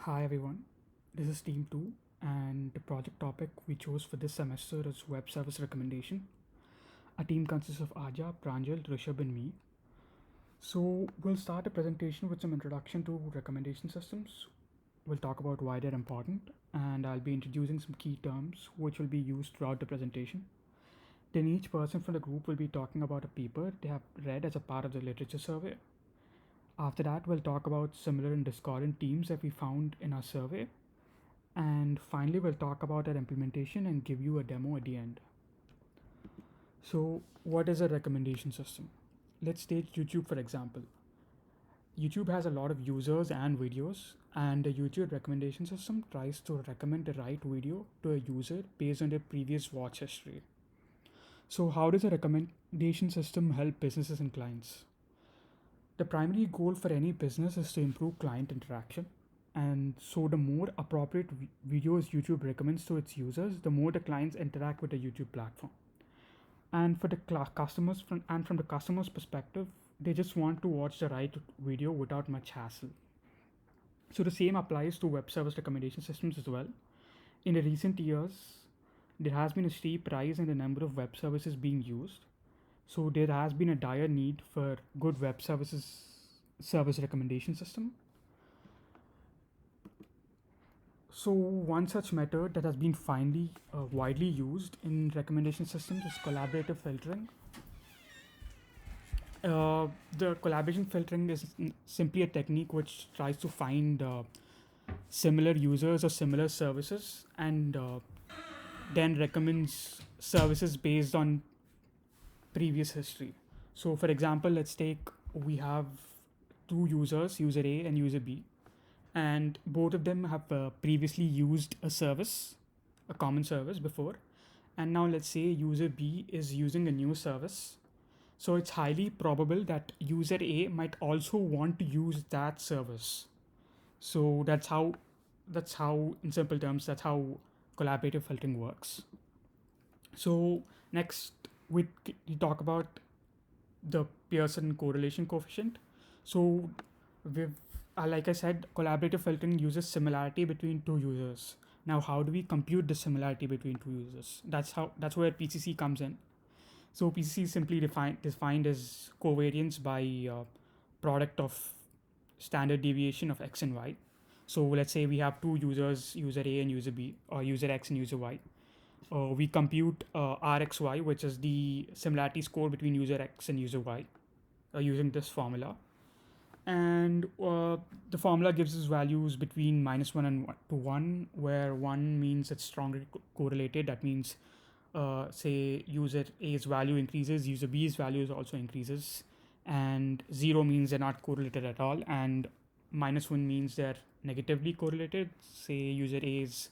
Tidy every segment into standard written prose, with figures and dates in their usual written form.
Hi everyone, this is Team 2 and the project topic we chose for this semester is Web Service Recommendation. Our team consists of Aja, Pranjal, Rishabh and me. So we'll start a presentation with some introduction to recommendation systems. We'll talk about why they're important and I'll be introducing some key terms which will be used throughout the presentation. Then each person from the group will be talking about a paper they have read as a part of the literature survey. After that, we'll talk about similar and discordant themes that we found in our survey. And finally, we'll talk about our implementation and give you a demo at the end. So, what is a recommendation system? Let's take YouTube for example. YouTube has a lot of users and videos, and the YouTube recommendation system tries to recommend the right video to a user based on their previous watch history. So, how does a recommendation system help businesses and clients? The primary goal for any business is to improve client interaction. And so, the more appropriate videos YouTube recommends to its users, the more the clients interact with the YouTube platform. And for the customers, from the customer's perspective, they just want to watch the right video without much hassle. So, the same applies to web service recommendation systems as well. In the recent years, there has been a steep rise in the number of web services being used. So there has been a dire need for good web service recommendation system. So one such method that has been finally widely used in recommendation systems is collaborative filtering. The collaboration filtering is simply a technique which tries to find similar users or similar services and then recommends services based on previous history. So, for example, let's take we have two users, user A and user B, and both of them have previously used a service, a common service before, and now let's say user B is using a new service. So it's highly probable that user A might also want to use that service. So that's how in simple terms that's how collaborative filtering works. So next we talk about the Pearson correlation coefficient. So we've like I said, collaborative filtering uses similarity between two users. Now, how do we compute the similarity between two users? That's where PCC comes in. So PCC is simply defined as covariance by product of standard deviation of x and y. So let's say we have two users, user A and user B, or user X and user Y. We compute RxY, which is the similarity score between user X and user Y, using this formula. And the formula gives us values between -1 and 1 to 1, where 1 means it's strongly correlated. That means, say, user A's value increases, user B's values also increases, and 0 means they're not correlated at all, and -1 means they're negatively correlated. Say user A's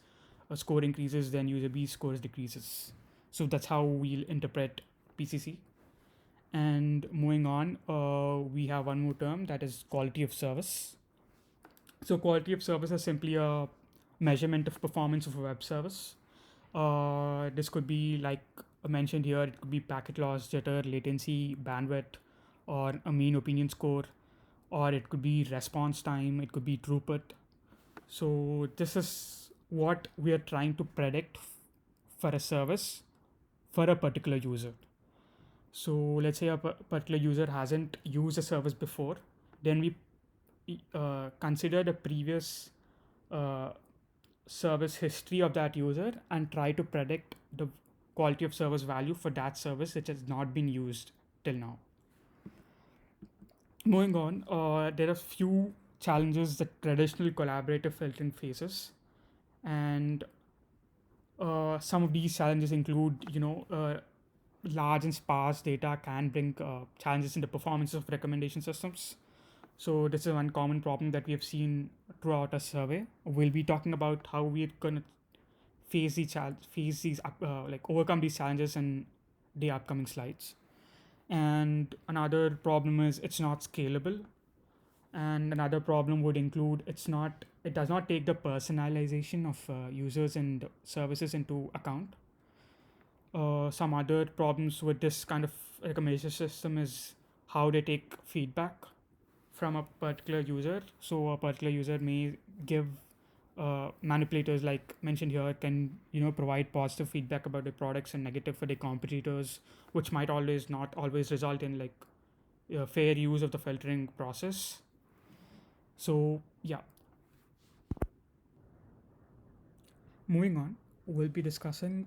score increases, then user B's score decreases. So that's how we'll interpret PCC. And moving on, we have one more term, that is quality of service. So quality of service is simply a measurement of performance of a web service. This could be, like mentioned here, it could be packet loss, jitter, latency, bandwidth, or a mean opinion score, or it could be response time, it could be throughput. So this is what we are trying to predict for a service for a particular user. So let's say a particular user hasn't used a service before, then we consider the previous uh, service history of that user and try to predict the quality of service value for that service which has not been used till now. Moving on, there are few challenges that traditional collaborative filtering faces, and some of these challenges include, large and sparse data can bring challenges in the performance of recommendation systems. So this is one common problem that we have seen throughout our survey. We'll be talking about how we're gonna overcome these challenges in the upcoming slides. And another problem is it's not scalable. And another problem would include it does not take the personalization of users and services into account. Some other problems with this kind of recommendation system is how they take feedback from a particular user. So a particular user may give manipulators, like mentioned here, can provide positive feedback about their products and negative for their competitors, which might always not always result in like fair use of the filtering process. So yeah, moving on, we'll be discussing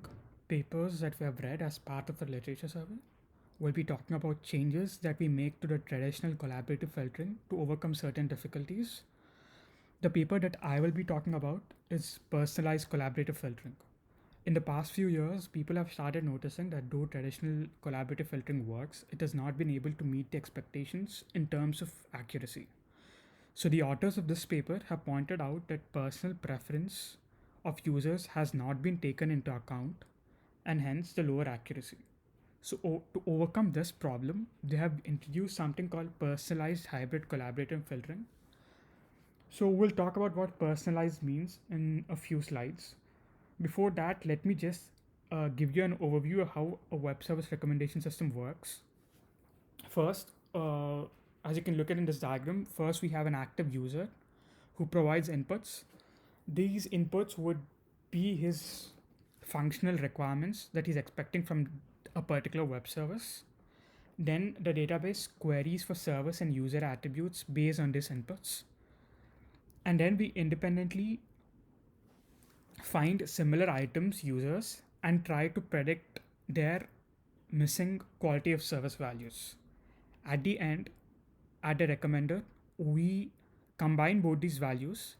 papers that we have read as part of the literature survey. We'll be talking about changes that we make to the traditional collaborative filtering to overcome certain difficulties. The paper that I will be talking about is personalized collaborative filtering. In the past few years, people have started noticing that though traditional collaborative filtering works, it has not been able to meet the expectations in terms of accuracy. So, the authors of this paper have pointed out that personal preference of users has not been taken into account and hence the lower accuracy. So, to overcome this problem, they have introduced something called personalized hybrid collaborative filtering. So, we'll talk about what personalized means in a few slides. Before that, let me just give you an overview of how a web service recommendation system works. First, as you can look at in this diagram, first we have an active user who provides inputs. These inputs would be his functional requirements that he's expecting from a particular web service. Then the database queries for service and user attributes based on these inputs. And then we independently find similar items users and try to predict their missing quality of service values. At the end, at the recommender, we combine both these values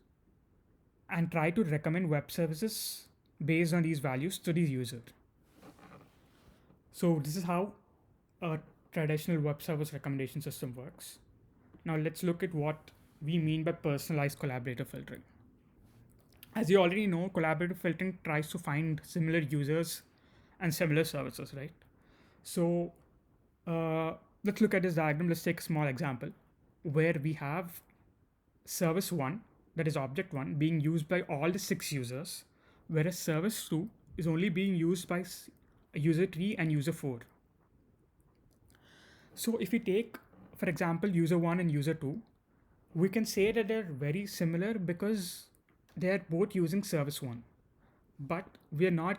and try to recommend web services based on these values to these users. So this is how a traditional web service recommendation system works. Now let's look at what we mean by personalized collaborative filtering. As you already know, collaborative filtering tries to find similar users and similar services, right? So let's look at this diagram. Let's take a small example where we have service 1, that is object 1, being used by all the 6 users, whereas service 2 is only being used by user 3 and user 4. So if we take, for example, user 1 and user 2, we can say that they're very similar because they're both using service 1. But we are not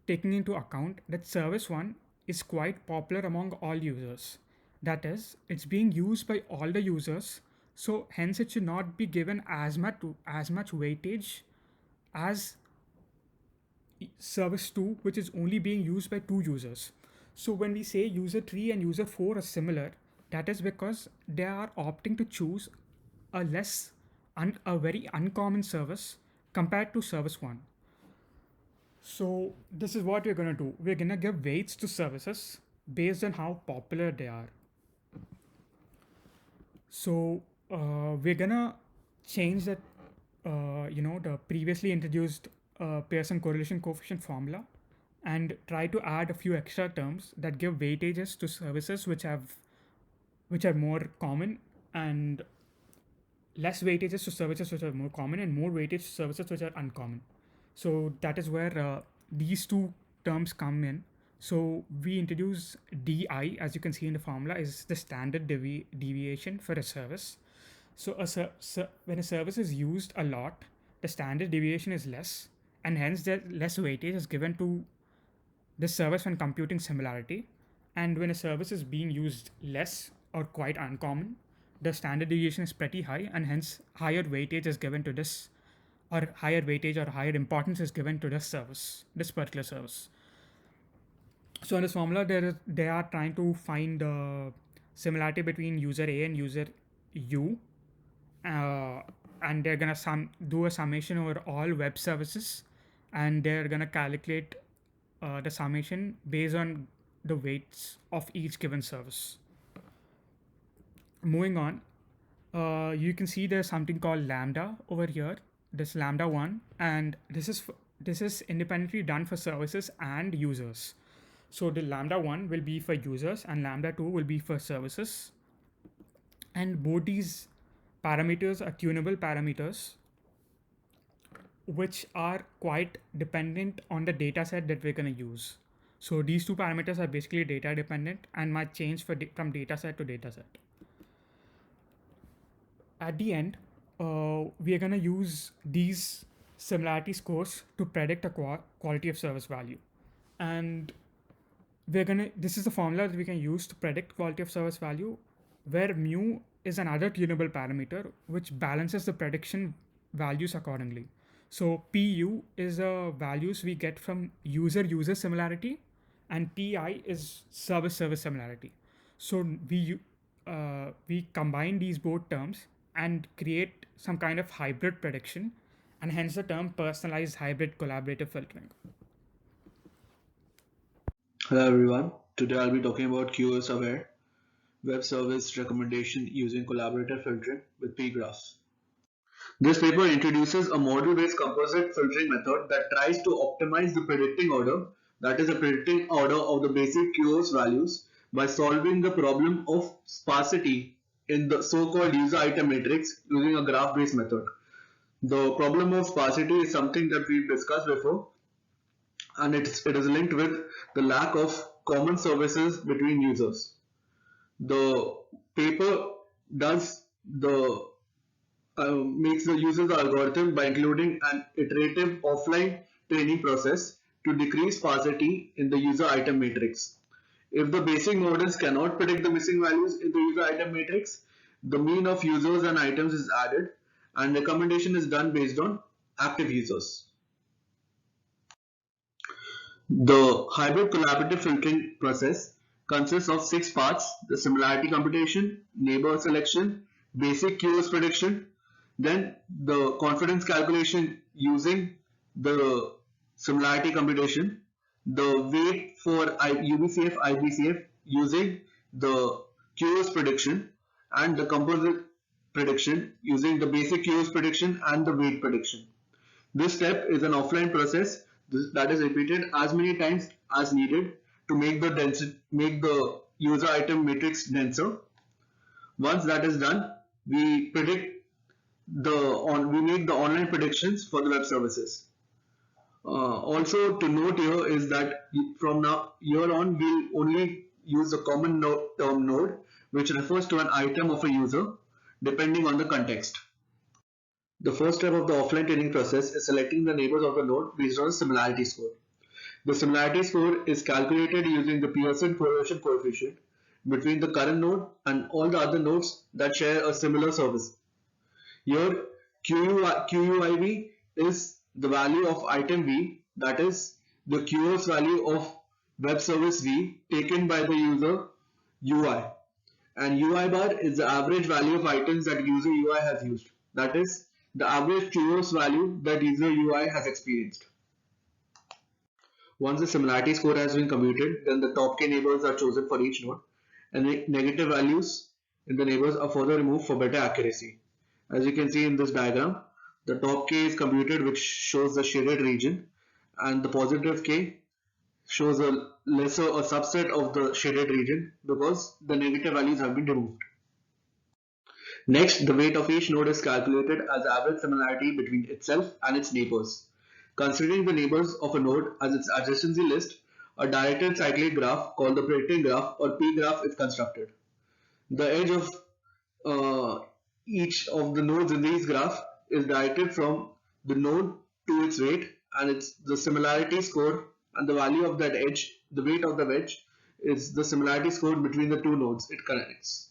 taking into account that service 1 is quite popular among all users. That is, it's being used by all the users, so hence it should not be given as much weightage as service 2, which is only being used by 2 users. So when we say user 3 and user 4 are similar, that is because they are opting to choose a very uncommon service compared to service 1. So this is what we're going to do. We're going to give weights to services based on how popular they are. So we're going to change that, the previously introduced Pearson correlation coefficient formula and try to add a few extra terms that give weightages to services which are more common, and less weightages to services which are more common, and more weightage to services which are uncommon. So that is where these two terms come in. So we introduce DI, as you can see in the formula, is the standard deviation for a service. So when a service is used a lot, the standard deviation is less, and hence the less weightage is given to the service when computing similarity. And when a service is being used less or quite uncommon, the standard deviation is pretty high, and hence higher weightage is given to this, or higher weightage or higher importance is given to this particular service. So in this formula, they are trying to find similarity between user A and user U, and they're gonna do a summation over all web services, and they're gonna calculate the summation based on the weights of each given service. Moving on, you can see there's something called lambda over here. This lambda 1, and this is independently done for services and users. So the lambda 1 will be for users and lambda 2 will be for services, and both these parameters are tunable parameters which are quite dependent on the data set that we're going to use. So these two parameters are basically data dependent and might change from data set to data set. At the end, we are going to use these similarity scores to predict a quality of service value. And this is the formula that we can use to predict quality of service value, where mu is another tunable parameter which balances the prediction values accordingly. So pu is the values we get from user similarity, and pi is service similarity. So we combine these both terms and create some kind of hybrid prediction, and hence the term personalized hybrid collaborative filtering. Hello everyone. Today I'll be talking about QoS Aware web service recommendation using collaborative filtering with pgraph. This paper introduces a model-based composite filtering method that tries to optimize the predicting order, that is the predicting order of the basic QoS values, by solving the problem of sparsity in the so-called user item matrix using a graph-based method. The problem of sparsity is something that we've discussed before, and it is linked with the lack of common services between users. The paper does the makes the user's algorithm by including an iterative offline training process to decrease sparsity in the user item matrix. If the basic models cannot predict the missing values in the user item matrix, the mean of users and items is added and recommendation is done based on active users. The hybrid collaborative filtering process consists of 6 parts: the similarity computation, neighbor selection, basic QoS prediction, then the confidence calculation using the similarity computation, the weight for UBCF, IBCF using the QoS prediction, and the composite prediction using the basic QoS prediction and the weight prediction. This step is an offline process that is repeated as many times as needed to make the user item matrix denser. Once that is done, we make the online predictions for the web services. Also to note here is that from now here on we'll only use the common term node, which refers to an item of a user depending on the context. The first step of the offline training process is selecting the neighbors of the node based on a similarity score. The similarity score is calculated using the Pearson correlation coefficient between the current node and all the other nodes that share a similar service. Here QUIV is the value of item V, that is the QoS value of web service V taken by the user UI, and UI bar is the average value of items that user UI has used, that is the average QoS value that user UI has experienced. Once the similarity score has been computed, then the top k neighbors are chosen for each node, and the negative values in the neighbors are further removed for better accuracy. As you can see in this diagram, the top k is computed, which shows the shaded region, and the positive k shows a subset of the shaded region because the negative values have been removed. Next, the weight of each node is calculated as average similarity between itself and its neighbors. Considering the neighbors of a node as its adjacency list, a directed cyclic graph called the predicting graph or p-graph is constructed. The edge of each of the nodes in this graph is directed from the node to its weight, and it's the similarity score and the value of that edge, the weight of the wedge, is the similarity score between the two nodes it connects.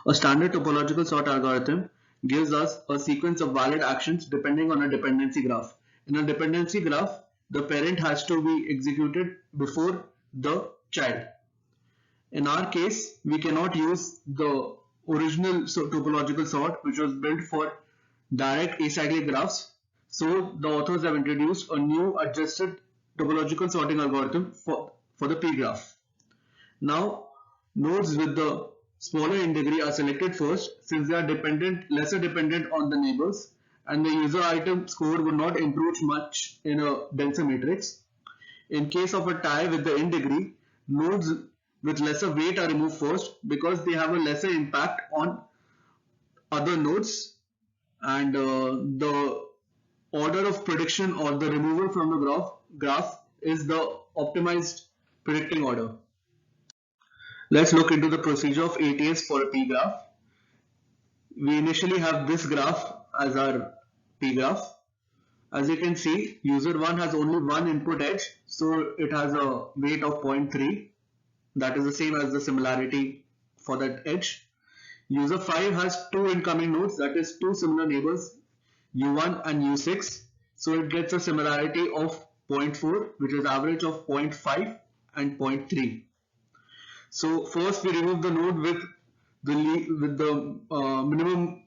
A standard topological sort algorithm gives us a sequence of valid actions depending on a dependency graph. In a dependency graph, the parent has to be executed before the child. In our case, we cannot use the original topological sort which was built for direct acyclic graphs. So the authors have introduced a new adjusted topological sorting algorithm for the p-graph. Now, nodes with the smaller in degree are selected first since they are lesser dependent on the neighbors, and the user item score would not improve much in a denser matrix. In case of a tie with the in degree, nodes with lesser weight are removed first because they have a lesser impact on other nodes, and the order of prediction or the removal from the graph is the optimized predicting order. Let's look into the procedure of ATS for a p-graph. we initially have this graph as our P graph. As you can see, user 1 has only one input edge, so it has a weight of 0.3. That is the same as the similarity for that edge. User 5 has two incoming nodes, that is two similar neighbors, U1 and U6. So it gets a similarity of 0.4, which is average of 0.5 and 0.3. So first we remove the node with the minimum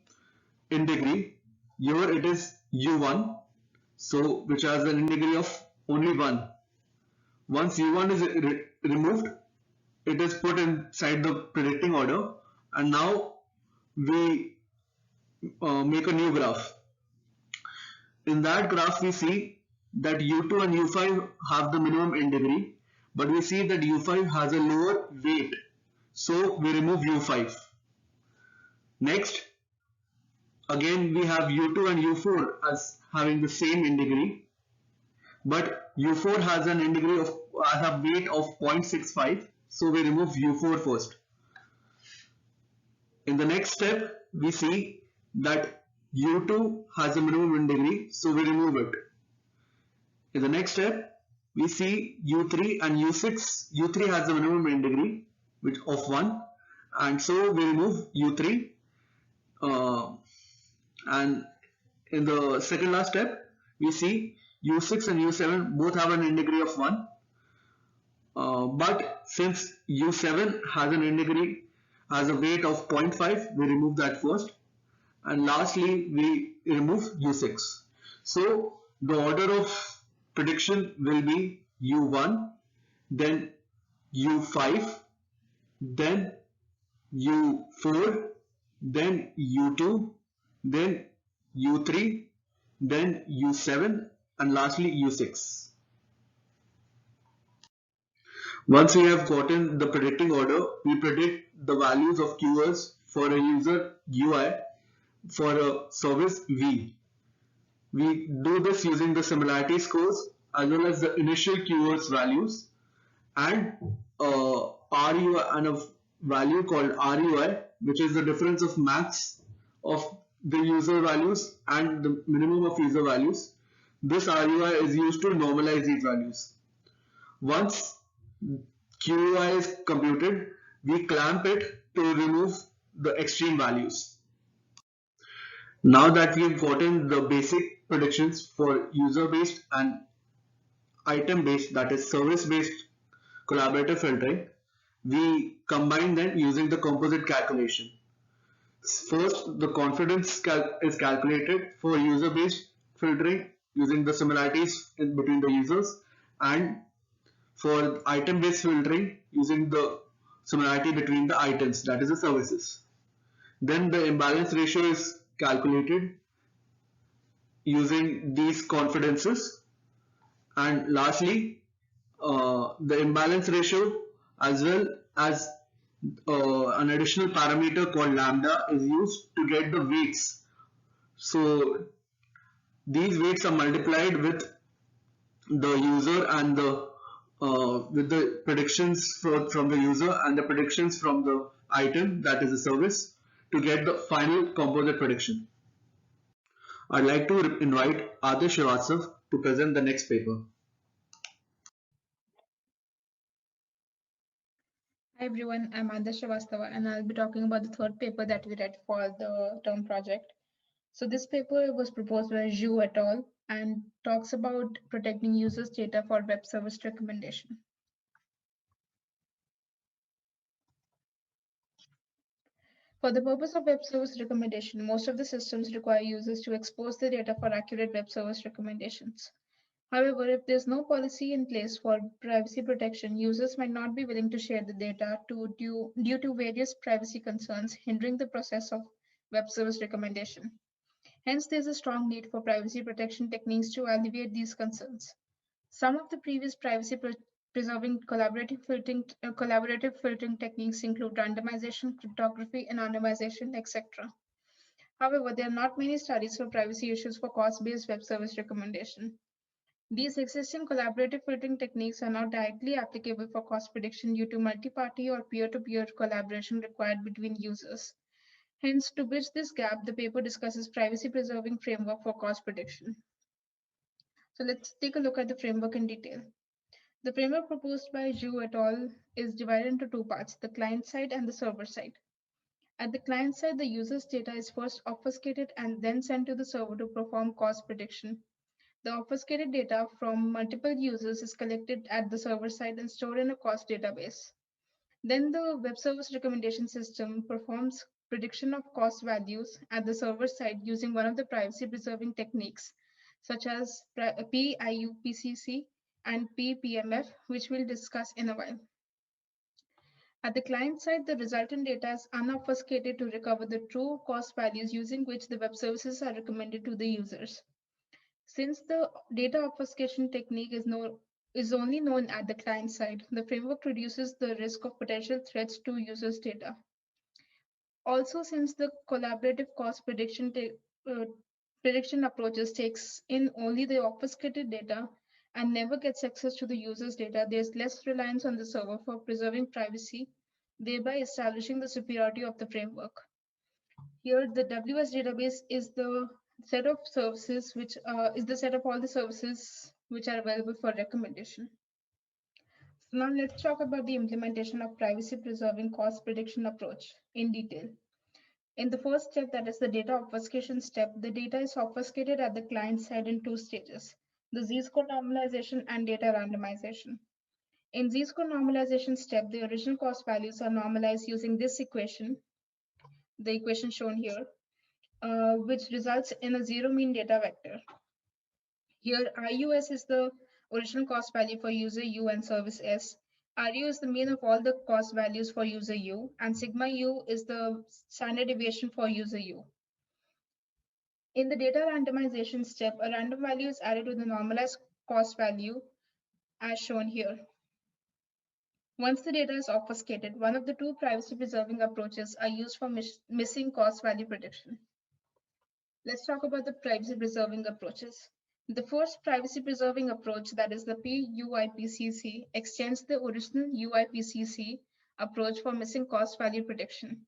in degree. Here it is U1, so which has an in degree of only 1. Once U1 is removed, it is put inside the predicting order, and now we make a new graph. In that graph we see that U2 and U5 have the minimum in degree, but we see that U5 has a lower weight, so we remove U5. Next, again we have U2 and U4 as having the same in degree, but U4 has an in degree of a weight of 0.65, so we remove U4 first. In the next step, we see that U2 has a minimum in degree, so we remove it. In the next step, we see U3 and U6. U3 has a minimum in degree which of 1, and so we remove U3. And in the second last step, we see U6 and U7 both have an in degree of 1. But since U7 has an in degree has a weight of 0.5, we remove that first, and lastly we remove U6. So the order of prediction will be U1, then U5, then U4, then U2, then U3, then U7, and lastly U6. Once we have gotten the predicting order, we predict the values of keywords for a user UI for a service V. We do this using the similarity scores as well as the initial keywords values and RUI and a value called RUI, which is the difference of max of the user values and the minimum of user values. This RUI is used to normalize these values. Once QUI is computed, we clamp it to remove the extreme values. Now that we have gotten the basic predictions for user-based and item-based, that is service-based collaborative filtering, we combine them using the composite calculation. First, the confidence is calculated for user-based filtering using the similarities between the users, and for item-based filtering using the similarity between the items, that is the services. Then the imbalance ratio is calculated using these confidences, and lastly the imbalance ratio as well as an additional parameter called lambda is used to get the weights. So these weights are multiplied with the user and the with the predictions from the user and the predictions from the item, that is the service, to get the final composite prediction. I'd like to invite Adarsh Srivastava to present the next paper. Hi everyone, I'm Adarsh Srivastava and I'll be talking about the third paper that we read for the term project. So this paper was proposed by Zhu et al. And talks about protecting users' data for web service recommendation. For the purpose of web service recommendation, most of the systems require users to expose the data for accurate web service recommendations. However, if there's no policy in place for privacy protection, users might not be willing to share the data due to various privacy concerns hindering the process of web service recommendation. Hence, there's a strong need for privacy protection techniques to alleviate these concerns. Some of the previous privacy-preserving collaborative filtering techniques include randomization, cryptography, anonymization, etc. However, there are not many studies for privacy issues for cost-based web service recommendation. These existing collaborative filtering techniques are not directly applicable for cost prediction due to multi-party or peer-to-peer collaboration required between users. Hence, to bridge this gap, the paper discusses privacy-preserving framework for cost prediction. So let's take a look at the framework in detail. The framework proposed by Zhu et al. Is divided into two parts, the client side and the server side. At the client side, the user's data is first obfuscated and then sent to the server to perform cost prediction. The obfuscated data from multiple users is collected at the server side and stored in a cost database. Then the web service recommendation system performs prediction of cost values at the server side using one of the privacy preserving techniques, such as PIUPCC and PPMF, which we'll discuss in a while. At the client side, the resultant data is unobfuscated to recover the true cost values using which the web services are recommended to the users. Since the data obfuscation technique is only known at the client side, the framework reduces the risk of potential threats to users' data. Also, since the collaborative cost prediction approaches takes in only the obfuscated data and never gets access to the user's data, there's less reliance on the server for preserving privacy, thereby establishing the superiority of the framework. Here, the WS database is the set of services which is the set of all the services which are available for recommendation. So now let's talk about the implementation of privacy preserving cost prediction approach in detail. In the first step, that is the data obfuscation step, the data is obfuscated at the client side in two stages, the z-score normalization and data randomization. In z-score normalization step, the original cost values are normalized using this equation, the equation shown here, which results in a zero mean data vector. Here, IUS is the original cost value for user U and service S. RU is the mean of all the cost values for user U, and sigma U is the standard deviation for user U. In the data randomization step, a random value is added to the normalized cost value as shown here. Once the data is obfuscated, one of the two privacy-preserving approaches are used for missing cost value prediction. Let's talk about the privacy-preserving approaches. The first privacy-preserving approach, that is the PUIPCC, extends the original UIPCC approach for missing cost value prediction.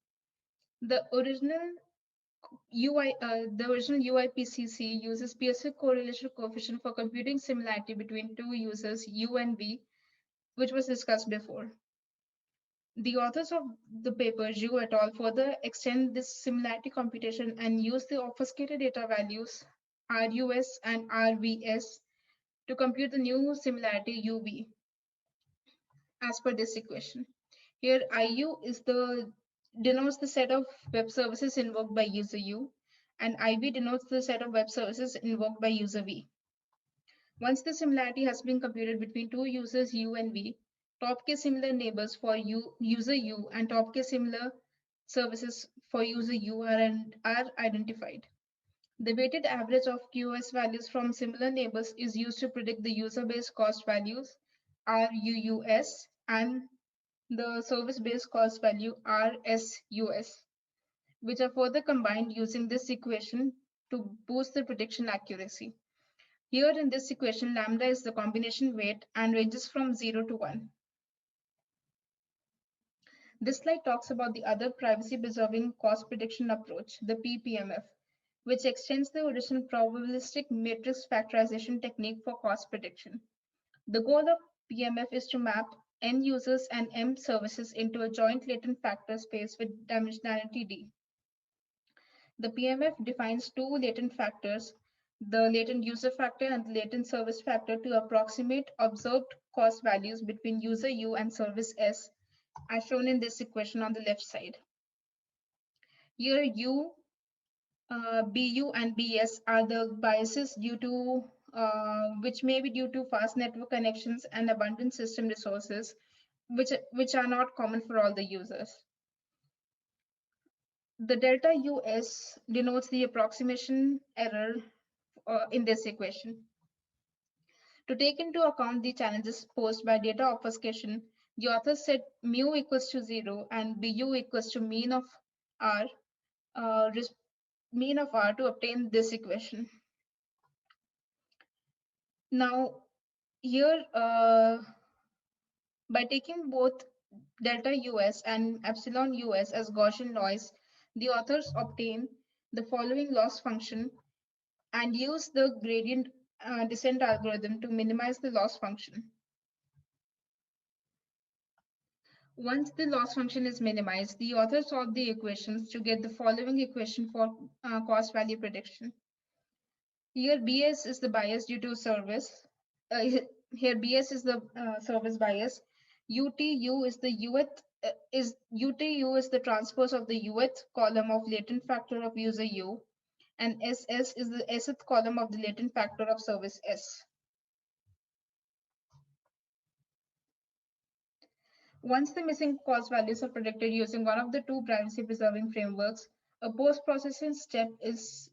The original UIPCC uses Pearson correlation coefficient for computing similarity between two users U and V, which was discussed before. The authors of the paper, Zhu et al., further extend this similarity computation and use the obfuscated data values RUS and RVS to compute the new similarity UV as per this equation. Here, IU denotes the set of web services invoked by user U, and IV denotes the set of web services invoked by user V. Once the similarity has been computed between two users U and V, top case similar neighbors for user U and top case similar services for user U are identified. The weighted average of QoS values from similar neighbors is used to predict the user-based cost values, RUUS, and the service-based cost value, RSUS, which are further combined using this equation to boost the prediction accuracy. Here in this equation, lambda is the combination weight and ranges from 0 to 1. This slide talks about the other privacy-preserving cost prediction approach, the PPMF, which extends the original probabilistic matrix factorization technique for cost prediction. The goal of PMF is to map N users and M services into a joint latent factor space with dimensionality D. The PMF defines two latent factors, the latent user factor and the latent service factor, to approximate observed cost values between user U and service S, as shown in this equation on the left side. Here, BU and BS are the biases due to which may be due to fast network connections and abundant system resources, which are not common for all the users. The delta US denotes the approximation error in this equation. To take into account the challenges posed by data obfuscation, the authors set mu equals to 0 and BU equals to mean of R to obtain this equation. Now, here, by taking both delta US and epsilon US as Gaussian noise, the authors obtain the following loss function and use the gradient descent algorithm to minimize the loss function. Once the loss function is minimized, the authors solve the equations to get the following equation for cost value prediction. Here BS is the bias due to service. Here BS is the service bias. UTU is the UTU is the transpose of the uth column of latent factor of user U, and SS is the sth column of the latent factor of service S. Once the missing cost values are predicted using one of the two privacy-preserving frameworks, a post-processing step is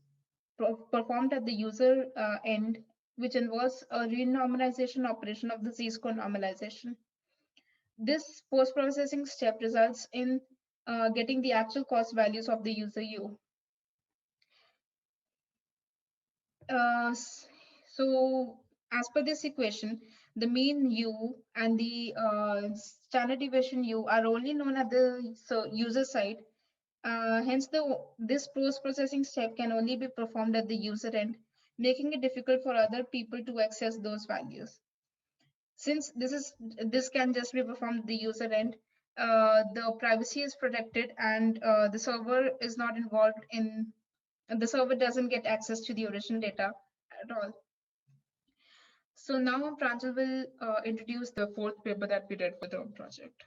performed at the user end, which involves a renormalization operation of the z-score normalization. This post-processing step results in getting the actual cost values of the user U. So as per this equation, the mean U and the standard deviation U are only known at the user side. Hence, this post-processing step can only be performed at the user end, making it difficult for other people to access those values. Since this can just be performed at the user end, the privacy is protected and the server is not involved in, the server doesn't get access to the original data at all. So now Pranjal will introduce the fourth paper that we did for the project.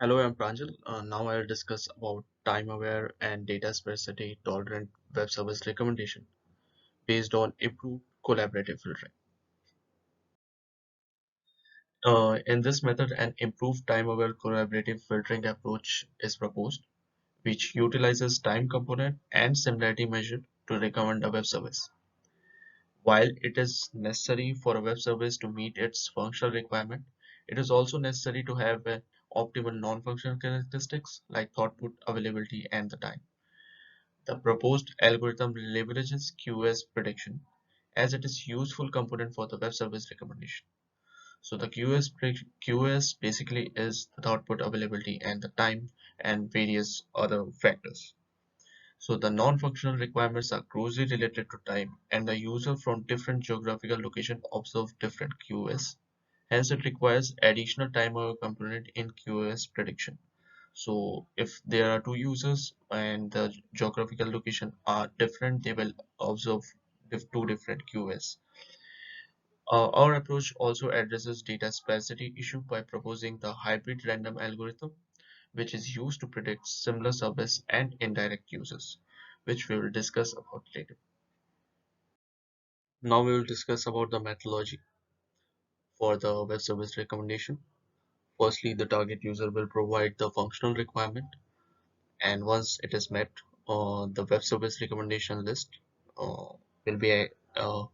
Hello, I'm Pranjal. Now I'll discuss about time-aware and data sparsity tolerant web service recommendation based on improved collaborative filtering. In this method, an improved time-aware collaborative filtering approach is proposed, which utilizes time component and similarity measure to recommend a web service. While it is necessary for a web service to meet its functional requirement, it is also necessary to have an optimal non-functional characteristics like throughput, availability, and the time. The proposed algorithm leverages QoS prediction as it is useful component for the web service recommendation. So the QoS basically is the output availability and the time and various other factors. So the non-functional requirements are closely related to time and the user from different geographical location observe different QoS. Hence it requires additional timer component in QoS prediction. So if there are two users and the geographical location are different, they will observe two different QoS. Our approach also addresses data sparsity issue by proposing the hybrid random algorithm, which is used to predict similar service and indirect users, which we will discuss about later. Now we will discuss about the methodology for the web service recommendation. Firstly, the target user will provide the functional requirement, and once it is met, the web service recommendation list will be uh,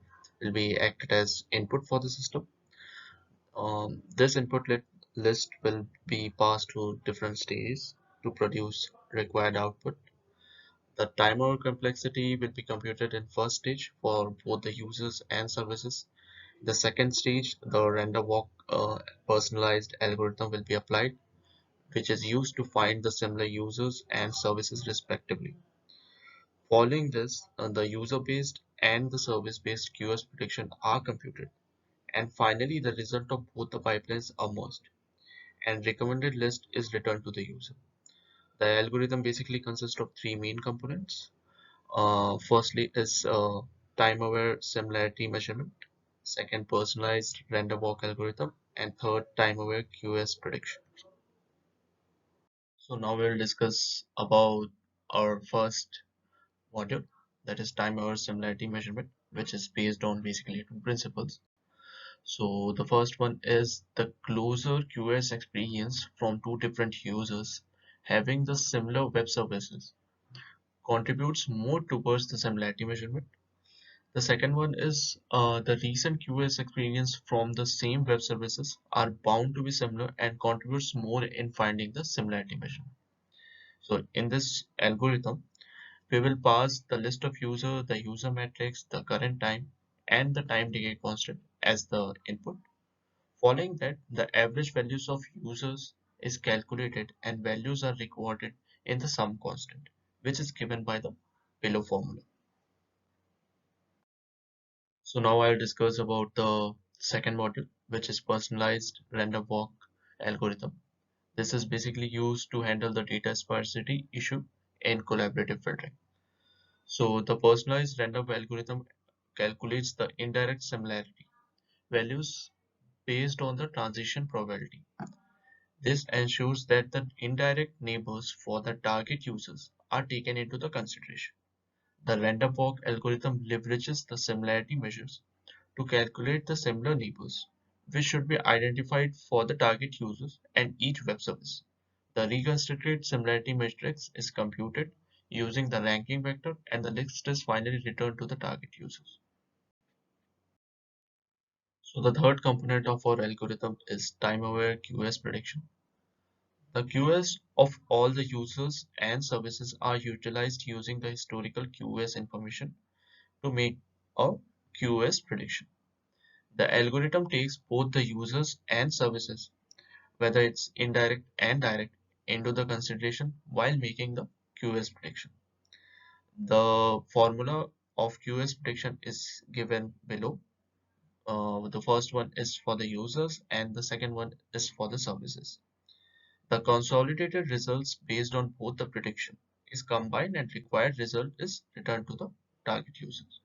acted as input for the system. This list will be passed to different stages to produce required output. The timer complexity will be computed in first stage for both the users and services. The second stage, the render walk personalized algorithm will be applied, which is used to find the similar users and services respectively. Following this, the user-based and the service-based QoS prediction are computed, and finally the result of both the pipelines are merged, and recommended list is returned to the user. The algorithm basically consists of three main components. Firstly is time-aware similarity measurement, second personalized random walk algorithm, and third time-aware QoS prediction. So now we'll discuss about our first module, that is time-aware similarity measurement, which is based on basically two principles. So the first one is the closer QoS experience from two different users having the similar web services contributes more towards the similarity measurement. The second one is the recent QoS experience from the same web services are bound to be similar and contributes more in finding the similarity measurement. So in this algorithm, we will pass the list of user, the user metrics, the current time, and the time decay constant as the input. Following that, the average values of users is calculated and values are recorded in the sum constant, which is given by the below formula. So now I'll discuss about the second module, which is personalized random walk algorithm. This is basically used to handle the data sparsity issue in collaborative filtering. So the personalized random algorithm calculates the indirect similarity values based on the transition probability. This ensures that the indirect neighbors for the target users are taken into the consideration. The random walk algorithm leverages the similarity measures to calculate the similar neighbors, which should be identified for the target users and each web service. The reconstructed similarity matrix is computed using the ranking vector, and the list is finally returned to the target users. So the third component of our algorithm is time-aware QoS prediction. The QoS of all the users and services are utilized using the historical QoS information to make a QoS prediction. The algorithm takes both the users and services, whether it's indirect and direct, into the consideration while making the QoS prediction. The formula of QoS prediction is given below. The first one is for the users and the second one is for the services. The consolidated results based on both the prediction is combined and required result is returned to the target users.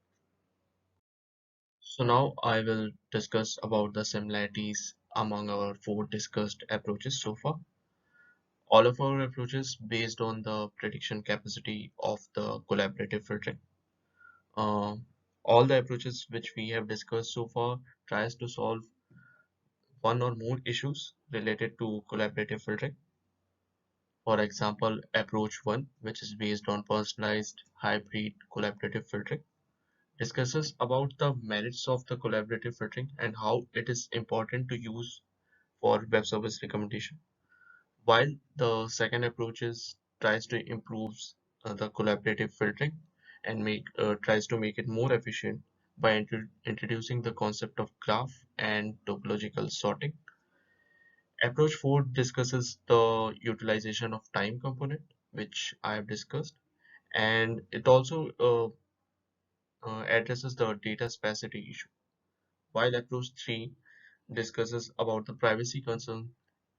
So now I will discuss about the similarities among our four discussed approaches so far. All of our approaches based on the prediction capacity of the collaborative filtering. Uh, all the approaches which we have discussed so far tries to solve one or more issues related to collaborative filtering. For example, approach 1, which is based on personalized hybrid collaborative filtering, discusses about the merits of the collaborative filtering and how it is important to use for web service recommendation. While the second approach tries to improve the collaborative filtering and tries to make it more efficient by introducing the concept of graph and topological sorting. Approach 4 discusses the utilization of time component, which I have discussed, and it also addresses the data sparsity issue. While approach 3 discusses about the privacy concern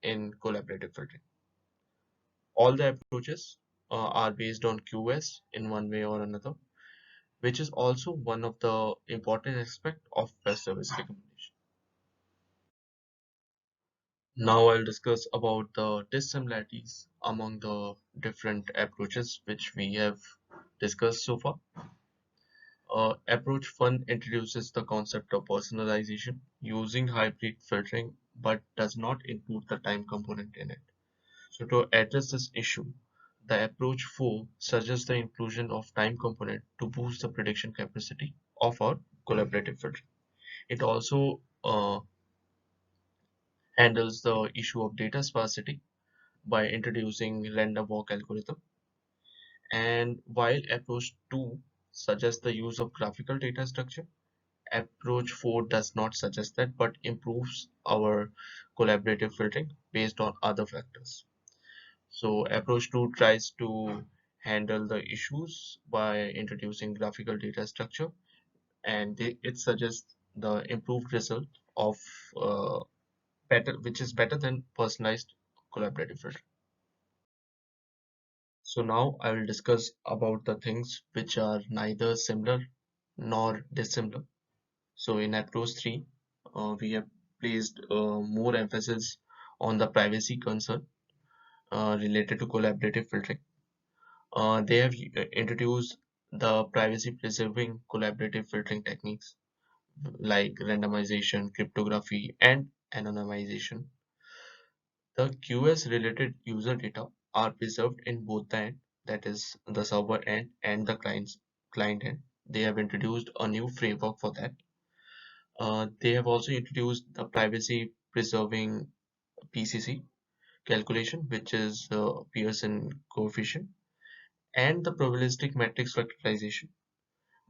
in collaborative filtering. All the approaches are based on QoS in one way or another, which is also one of the important aspects of web service recommendation. Now I'll discuss about the dissimilarities among the different approaches which we have discussed so far. Approach 1 introduces the concept of personalization using hybrid filtering but does not include the time component in it. So to address this issue, the approach 4 suggests the inclusion of time component to boost the prediction capacity of our collaborative filtering. It also handles the issue of data sparsity by introducing random walk algorithm. And while approach 2 suggests the use of graphical data structure, approach 4 does not suggest that but improves our collaborative filtering based on other factors. So approach 2 tries to handle the issues by introducing graphical data structure, and it suggests the improved result of uh, which is better than personalized collaborative filtering. So now I will discuss about the things which are neither similar nor dissimilar. So in approach 3, we have placed more emphasis on the privacy concern related to collaborative filtering. They have introduced the privacy preserving collaborative filtering techniques like randomization, cryptography, and anonymization. The QoS related user data are preserved in both the end, that is the server end and the client end. They have introduced a new framework for that. They have also introduced the privacy preserving PCC calculation, which is Pearson coefficient, and the probabilistic matrix factorization.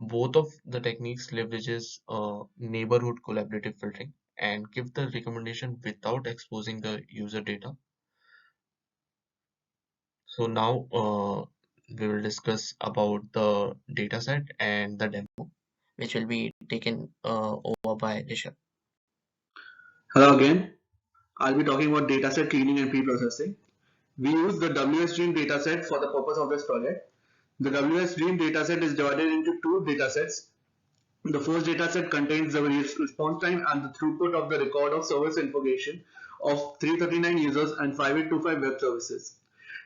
Both of the techniques leverages neighborhood collaborative filtering and give the recommendation without exposing the user data. So now we will discuss about the dataset and the demo, which will be taken over by Rishabh. Hello again. I'll be talking about dataset cleaning and pre-processing. We use the WSDream dataset for the purpose of this project. The WSDream dataset is divided into two datasets. The first dataset contains the response time and the throughput of the record of service information of 339 users and 5825 web services.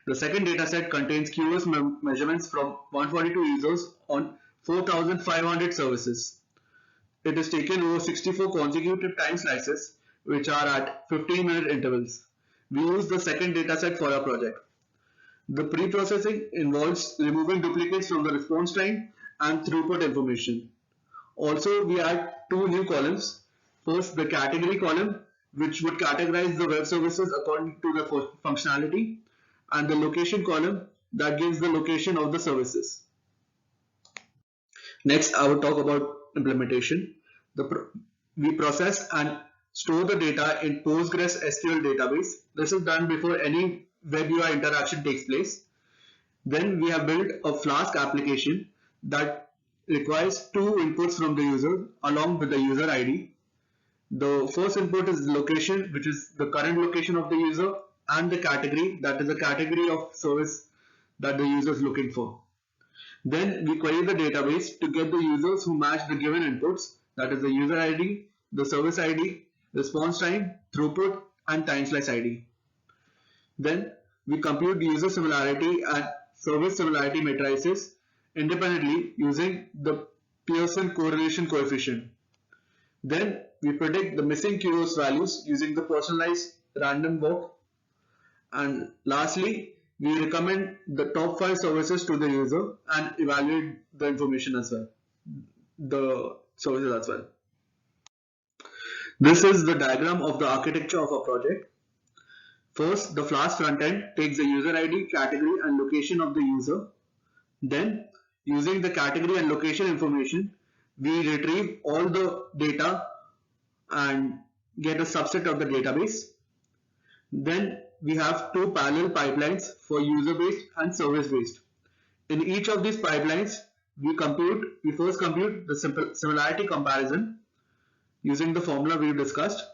The second dataset contains QoS measurements from 142 users on 4500 services. It is taken over 64 consecutive time slices, which are at 15-minute intervals. We use the second dataset for our project. The pre-processing involves removing duplicates from the response time and throughput information. Also, we add two new columns. First, the category column, which would categorize the web services according to the functionality, and the location column that gives the location of the services. Next, I will talk about implementation. We process and store the data in Postgres SQL database. This is done before any web UI interaction takes place. Then we have built a Flask application that requires two inputs from the user along with the user ID. The first input is location, which is the current location of the user, and the category, that is the category of service that the user is looking for. Then we query the database to get the users who match the given inputs, that is the user ID, the service ID, response time, throughput, and time slice ID. Then we compute user similarity and service similarity matrices independently using the Pearson correlation coefficient. Then we predict the missing QoS values using the personalized random walk. And lastly, we recommend the top 5 services to the user and evaluate the information as well, the services as well. This is the diagram of the architecture of our project. First, the Flask frontend takes the user ID, category, and location of the user. Then, using the category and location information, we retrieve all the data and get a subset of the database. Then we have two parallel pipelines for user-based and service-based. In each of these pipelines, we first compute the similarity comparison using the formula we discussed.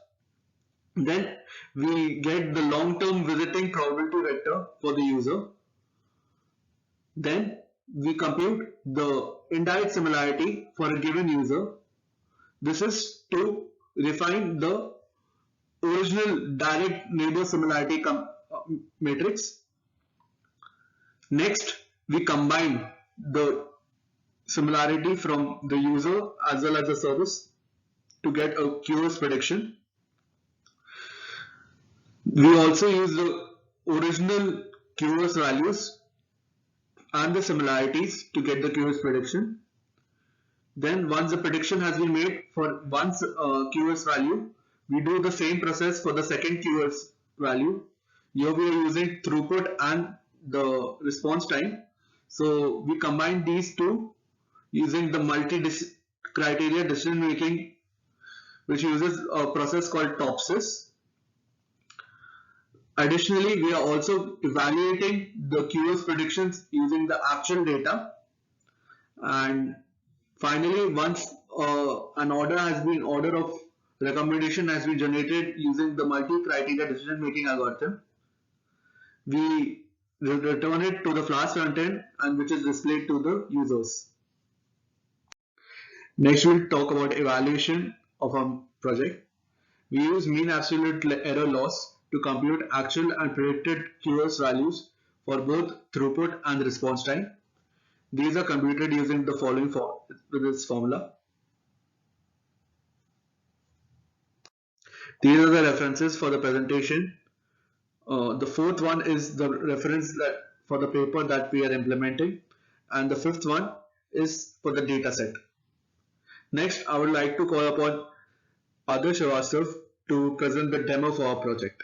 Then we get the long-term visiting probability vector for the user. Then we compute the indirect similarity for a given user. This is to refine the original direct neighbor similarity matrix. Next, we combine the similarity from the user as well as the service to get a QoS prediction. We also use the original QoS values and the similarities to get the QoS prediction. Then once the prediction has been made for one QoS value, we do the same process for the second QoS value. Here we are using throughput and the response time. So we combine these two using the multi-criteria decision making, which uses a process called TOPSIS. Additionally, we are also evaluating the QoS predictions using the actual data. And finally, once an order of recommendation has been generated using the multi-criteria decision making algorithm, we return it to the Flask frontend and which is displayed to the users. Next, we'll talk about evaluation of our project. We use mean absolute error loss to compute actual and predicted QoS values for both throughput and response time. These are computed using the following formula. These are the references for the presentation. The fourth one is the reference for the paper that we are implementing, and the fifth one is for the data set. Next, I would like to call upon Adarsh Srivastav to present the demo for our project.